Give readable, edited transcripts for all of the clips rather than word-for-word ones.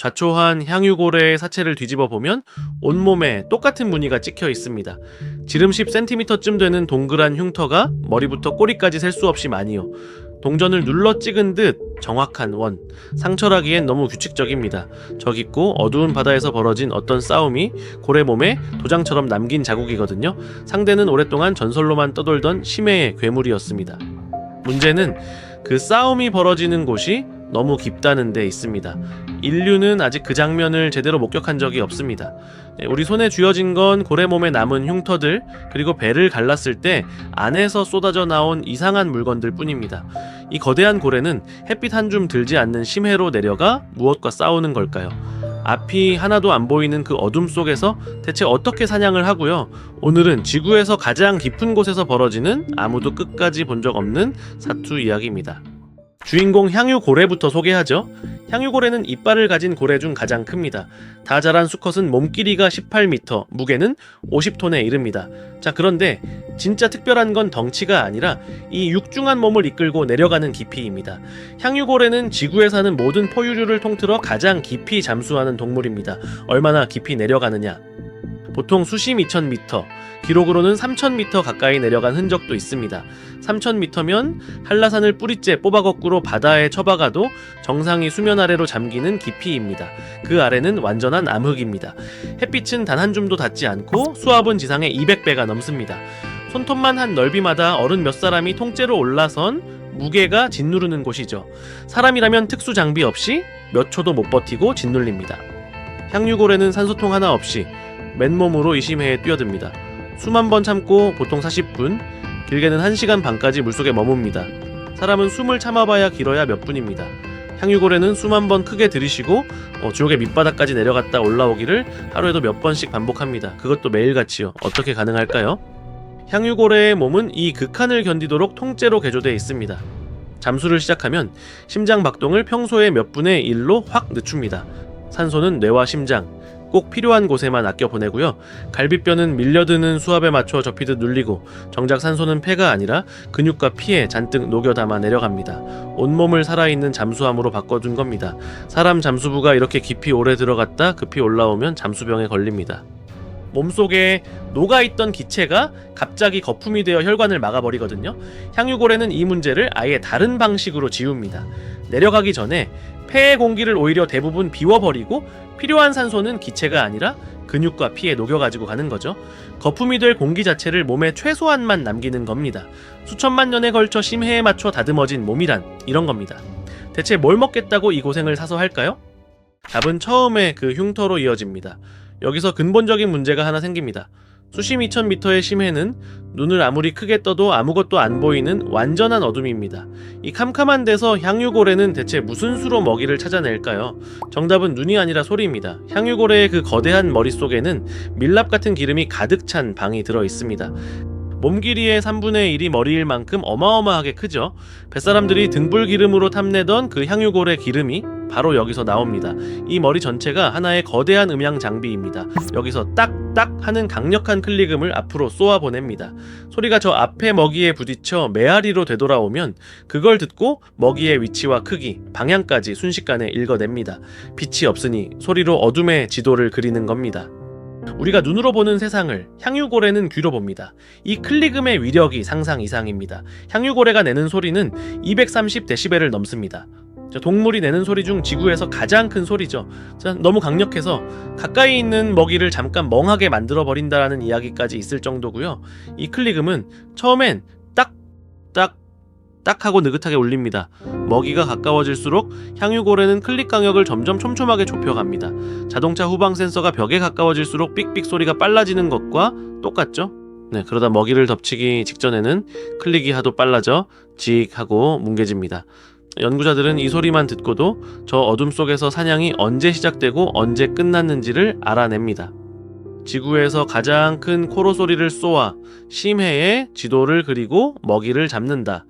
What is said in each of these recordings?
좌초한 향유고래의 사체를 뒤집어 보면 온몸에 똑같은 무늬가 찍혀 있습니다. 지름 10cm쯤 되는 동그란 흉터가 머리부터 꼬리까지 셀 수 없이 많이요. 동전을 눌러 찍은 듯 정확한 원. 상처라기엔 너무 규칙적입니다. 저 깊고 어두운 바다에서 벌어진 어떤 싸움이 고래 몸에 도장처럼 남긴 자국이거든요. 상대는 오랫동안 전설로만 떠돌던 심해의 괴물이었습니다. 문제는 그 싸움이 벌어지는 곳이 너무 깊다는 데 있습니다. 인류는 아직 그 장면을 제대로 목격한 적이 없습니다. 우리 손에 쥐어진 건 고래 몸에 남은 흉터들, 그리고 배를 갈랐을 때 안에서 쏟아져 나온 이상한 물건들 뿐입니다. 이 거대한 고래는 햇빛 한 줌 들지 않는 심해로 내려가 무엇과 싸우는 걸까요? 앞이 하나도 안 보이는 그 어둠 속에서 대체 어떻게 사냥을 하고요? 오늘은 지구에서 가장 깊은 곳에서 벌어지는 아무도 끝까지 본 적 없는 사투 이야기입니다. 주인공 향유고래부터 소개하죠. 향유고래는 이빨을 가진 고래 중 가장 큽니다. 다 자란 수컷은 몸 길이가 18m, 무게는 50톤에 이릅니다. 자, 그런데 진짜 특별한 건 덩치가 아니라 이 육중한 몸을 이끌고 내려가는 깊이입니다. 향유고래는 지구에 사는 모든 포유류를 통틀어 가장 깊이 잠수하는 동물입니다. 얼마나 깊이 내려가느냐? 보통 수심 2000m, 기록으로는 3000m 가까이 내려간 흔적도 있습니다. 3000m면 한라산을 뿌리째 뽑아 거꾸로 바다에 쳐박아도 정상이 수면 아래로 잠기는 깊이입니다. 그 아래는 완전한 암흑입니다. 햇빛은 단 한 줌도 닿지 않고 수압은 지상의 200배가 넘습니다. 손톱만 한 넓이마다 어른 몇 사람이 통째로 올라선 무게가 짓누르는 곳이죠. 사람이라면 특수 장비 없이 몇 초도 못 버티고 짓눌립니다. 향유고래는 산소통 하나 없이 맨몸으로 이 심해에 뛰어듭니다. 수만 번 참고 보통 40분, 길게는 1시간 반까지 물속에 머뭅니다. 사람은 숨을 참아봐야 길어야 몇 분입니다. 향유고래는 수만 번 크게 들이쉬고 지옥의 밑바닥까지 내려갔다 올라오기를 하루에도 몇 번씩 반복합니다. 그것도 매일같이요. 어떻게 가능할까요? 향유고래의 몸은 이 극한을 견디도록 통째로 개조되어 있습니다. 잠수를 시작하면 심장 박동을 평소의 몇 분의 1로 확 늦춥니다. 산소는 뇌와 심장, 꼭 필요한 곳에만 아껴 보내고요. 갈비뼈는 밀려드는 수압에 맞춰 접히듯 눌리고 정작 산소는 폐가 아니라 근육과 피에 잔뜩 녹여 담아 내려갑니다. 온몸을 살아있는 잠수함으로 바꿔둔 겁니다. 사람 잠수부가 이렇게 깊이 오래 들어갔다 급히 올라오면 잠수병에 걸립니다. 몸속에 녹아있던 기체가 갑자기 거품이 되어 혈관을 막아버리거든요. 향유고래는 이 문제를 아예 다른 방식으로 지웁니다. 내려가기 전에 폐의 공기를 오히려 대부분 비워버리고 필요한 산소는 기체가 아니라 근육과 피에 녹여가지고 가는 거죠. 거품이 될 공기 자체를 몸에 최소한만 남기는 겁니다. 수천만 년에 걸쳐 심해에 맞춰 다듬어진 몸이란 이런 겁니다. 대체 뭘 먹겠다고 이 고생을 사서 할까요? 답은 처음에 그 흉터로 이어집니다. 여기서 근본적인 문제가 하나 생깁니다. 수심 2000m의 심해는 눈을 아무리 크게 떠도 아무것도 안 보이는 완전한 어둠입니다. 이 캄캄한 데서 향유고래는 대체 무슨 수로 먹이를 찾아낼까요? 정답은 눈이 아니라 소리입니다. 향유고래의 그 거대한 머릿속에는 밀랍 같은 기름이 가득 찬 방이 들어 있습니다. 몸 길이의 3분의 1이 머리일 만큼 어마어마하게 크죠. 뱃사람들이 등불 기름으로 탐내던 그 향유고래 기름이 바로 여기서 나옵니다. 이 머리 전체가 하나의 거대한 음향 장비입니다. 여기서 딱딱 하는 강력한 클릭음을 앞으로 쏘아 보냅니다. 소리가 저 앞에 먹이에 부딪혀 메아리로 되돌아오면 그걸 듣고 먹이의 위치와 크기, 방향까지 순식간에 읽어냅니다. 빛이 없으니 소리로 어둠의 지도를 그리는 겁니다. 우리가 눈으로 보는 세상을 향유고래는 귀로 봅니다. 이 클릭음의 위력이 상상 이상입니다. 향유고래가 내는 소리는 230dB를 넘습니다. 동물이 내는 소리 중 지구에서 가장 큰 소리죠. 너무 강력해서 가까이 있는 먹이를 잠깐 멍하게 만들어버린다라는 이야기까지 있을 정도고요. 이 클릭음은 처음엔 딱 하고 느긋하게 울립니다. 먹이가 가까워질수록 향유고래는 클릭 강역을 점점 촘촘하게 좁혀갑니다. 자동차 후방 센서가 벽에 가까워질수록 삑삑 소리가 빨라지는 것과 똑같죠? 네, 그러다 먹이를 덮치기 직전에는 클릭이 하도 빨라져 직 하고 뭉개집니다. 연구자들은 이 소리만 듣고도 저 어둠 속에서 사냥이 언제 시작되고 언제 끝났는지를 알아냅니다. 지구에서 가장 큰 코로 소리를 쏘아 심해에 지도를 그리고 먹이를 잡는다.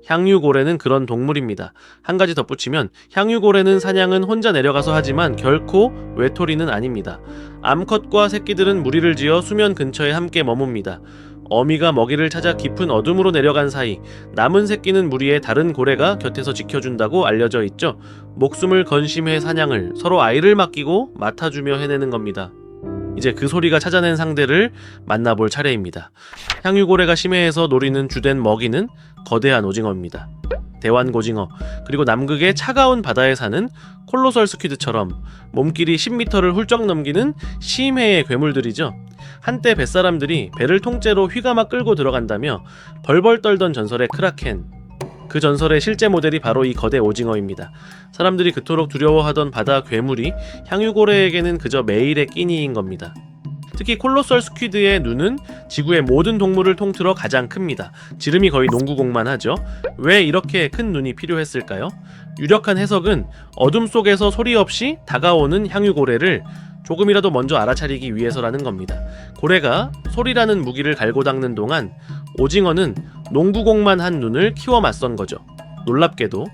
향유고래는 그런 동물입니다. 한 가지 덧붙이면 향유고래는 사냥은 혼자 내려가서 하지만 결코 외톨이는 아닙니다. 암컷과 새끼들은 무리를 지어 수면 근처에 함께 머뭅니다. 어미가 먹이를 찾아 깊은 어둠으로 내려간 사이 남은 새끼는 무리의 다른 고래가 곁에서 지켜준다고 알려져 있죠. 목숨을 건심해 사냥을 서로 아이를 맡기고 맡아주며 해내는 겁니다. 이제 그 소리가 찾아낸 상대를 만나볼 차례입니다. 향유고래가 심해에서 노리는 주된 먹이는 거대한 오징어입니다. 대완고징어, 그리고 남극의 차가운 바다에 사는 콜로설 스퀴드처럼 몸길이 10m를 훌쩍 넘기는 심해의 괴물들이죠. 한때 뱃사람들이 배를 통째로 휘감아 끌고 들어간다며 벌벌 떨던 전설의 크라켄, 그 전설의 실제 모델이 바로 이 거대 오징어입니다. 사람들이 그토록 두려워하던 바다 괴물이 향유고래에게는 그저 매일의 끼니인 겁니다. 특히 콜로설 스퀴드의 눈은 지구의 모든 동물을 통틀어 가장 큽니다. 지름이 거의 농구공만 하죠. 왜 이렇게 큰 눈이 필요했을까요? 유력한 해석은 어둠 속에서 소리 없이 다가오는 향유고래를 조금이라도 먼저 알아차리기 위해서라는 겁니다. 고래가 소리라는 무기를 갈고 닦는 동안 오징어는 농구공만 한 눈을 키워 맞선 거죠. 놀랍게도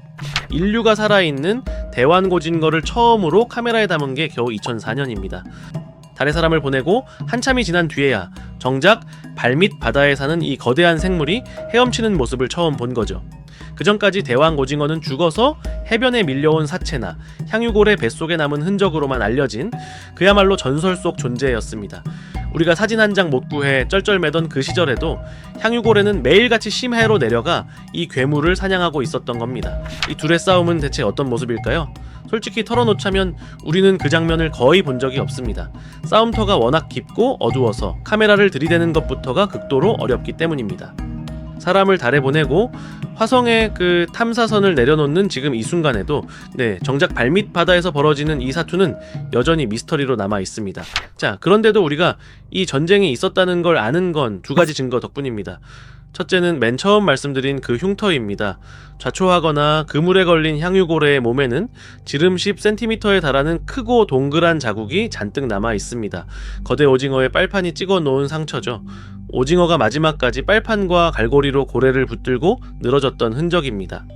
인류가 살아있는 대완고징어를 처음으로 카메라에 담은 게 겨우 2004년입니다. 달에 사람을 보내고 한참이 지난 뒤에야 정작 발밑 바다에 사는 이 거대한 생물이 헤엄치는 모습을 처음 본 거죠. 그 전까지 대왕고징어는 죽어서 해변에 밀려온 사체나 향유고래 뱃속에 남은 흔적으로만 알려진 그야말로 전설 속 존재였습니다. 우리가 사진 한 장 못 구해 쩔쩔매던 그 시절에도 향유고래는 매일같이 심해로 내려가 이 괴물을 사냥하고 있었던 겁니다. 이 둘의 싸움은 대체 어떤 모습일까요? 솔직히 털어놓자면 우리는 그 장면을 거의 본 적이 없습니다. 싸움터가 워낙 깊고 어두워서 카메라를 들이대는 것부터가 극도로 어렵기 때문입니다. 사람을 달에 보내고 화성에 그 탐사선을 내려놓는 지금 이 순간에도 정작 발밑 바다에서 벌어지는 이 사투는 여전히 미스터리로 남아 있습니다. 자, 그런데도 우리가 이 전쟁이 있었다는 걸 아는 건 두 가지 증거 덕분입니다. 첫째는 맨 처음 말씀드린 그 흉터입니다. 좌초하거나 그물에 걸린 향유고래의 몸에는 지름 10cm에 달하는 크고 동그란 자국이 잔뜩 남아 있습니다. 거대 오징어의 빨판이 찍어 놓은 상처죠. 오징어가 마지막까지 빨판과 갈고리로 고래를 붙들고 늘어졌던 흔적입니다.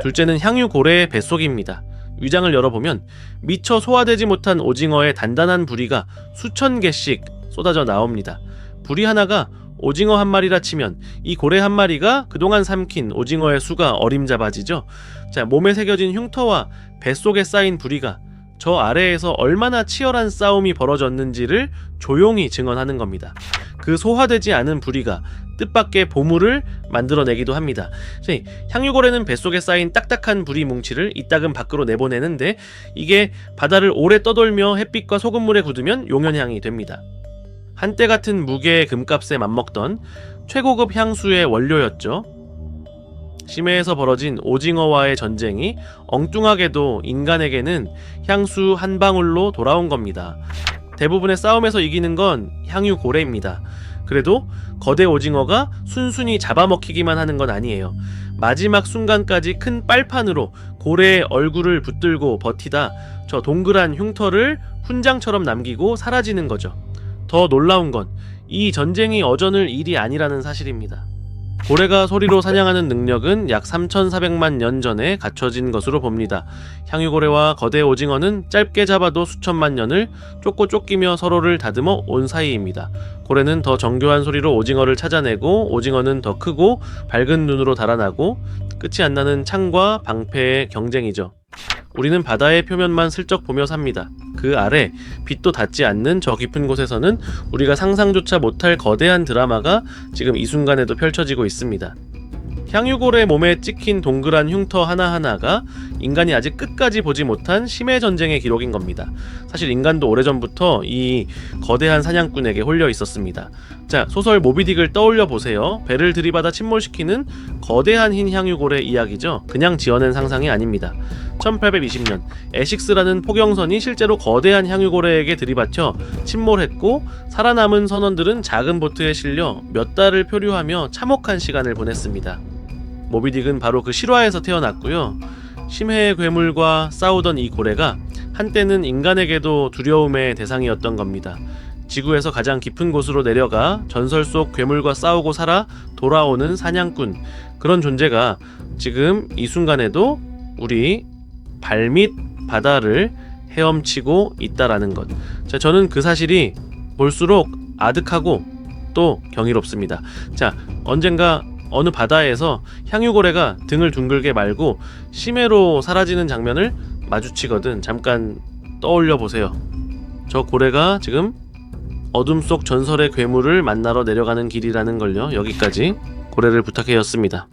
둘째는 향유고래의 뱃속입니다. 위장을 열어보면 미처 소화되지 못한 오징어의 단단한 부리가 수천 개씩 쏟아져 나옵니다. 부리 하나가 오징어 한 마리라 치면 이 고래 한 마리가 그동안 삼킨 오징어의 수가 어림잡아지죠. 자, 몸에 새겨진 흉터와 뱃속에 쌓인 부리가 저 아래에서 얼마나 치열한 싸움이 벌어졌는지를 조용히 증언하는 겁니다. 그 소화되지 않은 부리가 뜻밖의 보물을 만들어내기도 합니다. 향유고래는 뱃속에 쌓인 딱딱한 부리 뭉치를 이따금 밖으로 내보내는데 이게 바다를 오래 떠돌며 햇빛과 소금물에 굳으면 용연향이 됩니다. 한때 같은 무게의 금값에 맞먹던 최고급 향수의 원료였죠. 심해에서 벌어진 오징어와의 전쟁이 엉뚱하게도 인간에게는 향수 한 방울로 돌아온 겁니다. 대부분의 싸움에서 이기는 건 향유고래입니다. 그래도 거대 오징어가 순순히 잡아먹히기만 하는 건 아니에요. 마지막 순간까지 큰 빨판으로 고래의 얼굴을 붙들고 버티다 저 동그란 흉터를 훈장처럼 남기고 사라지는 거죠. 더 놀라운 건 이 전쟁이 어전을 일이 아니라는 사실입니다. 고래가 소리로 사냥하는 능력은 약 3,400만 년 전에 갖춰진 것으로 봅니다. 향유고래와 거대 오징어는 짧게 잡아도 수천만 년을 쫓고 쫓기며 서로를 다듬어 온 사이입니다. 고래는 더 정교한 소리로 오징어를 찾아내고 오징어는 더 크고 밝은 눈으로 달아나고 끝이 안 나는 창과 방패의 경쟁이죠. 우리는 바다의 표면만 슬쩍 보며 삽니다. 그 아래 빛도 닿지 않는 저 깊은 곳에서는 우리가 상상조차 못할 거대한 드라마가 지금 이 순간에도 펼쳐지고 있습니다. 향유고래 몸에 찍힌 동그란 흉터 하나하나가 인간이 아직 끝까지 보지 못한 심해 전쟁의 기록인 겁니다. 사실 인간도 오래전부터 이 거대한 사냥꾼에게 홀려 있었습니다. 자, 소설 모비딕을 떠올려 보세요. 배를 들이받아 침몰시키는 거대한 흰 향유고래 이야기죠. 그냥 지어낸 상상이 아닙니다. 1820년 에식스라는 포경선이 실제로 거대한 향유고래에게 들이받혀 침몰했고 살아남은 선원들은 작은 보트에 실려 몇 달을 표류하며 참혹한 시간을 보냈습니다. 모비딕은 바로 그 실화에서 태어났고요. 심해의 괴물과 싸우던 이 고래가 한때는 인간에게도 두려움의 대상이었던 겁니다. 지구에서 가장 깊은 곳으로 내려가 전설 속 괴물과 싸우고 살아 돌아오는 사냥꾼, 그런 존재가 지금 이 순간에도 우리 발밑 바다를 헤엄치고 있다라는 것. 자, 저는 그 사실이 볼수록 아득하고 것도 경이롭습니다. 자, 언젠가 어느 바다에서 향유고래가 등을 둥글게 말고 심해로 사라지는 장면을 마주치거든 잠깐 떠올려 보세요. 저 고래가 지금 어둠 속 전설의 괴물을 만나러 내려가는 길이라는 걸요. 여기까지 고래를 부탁해였습니다.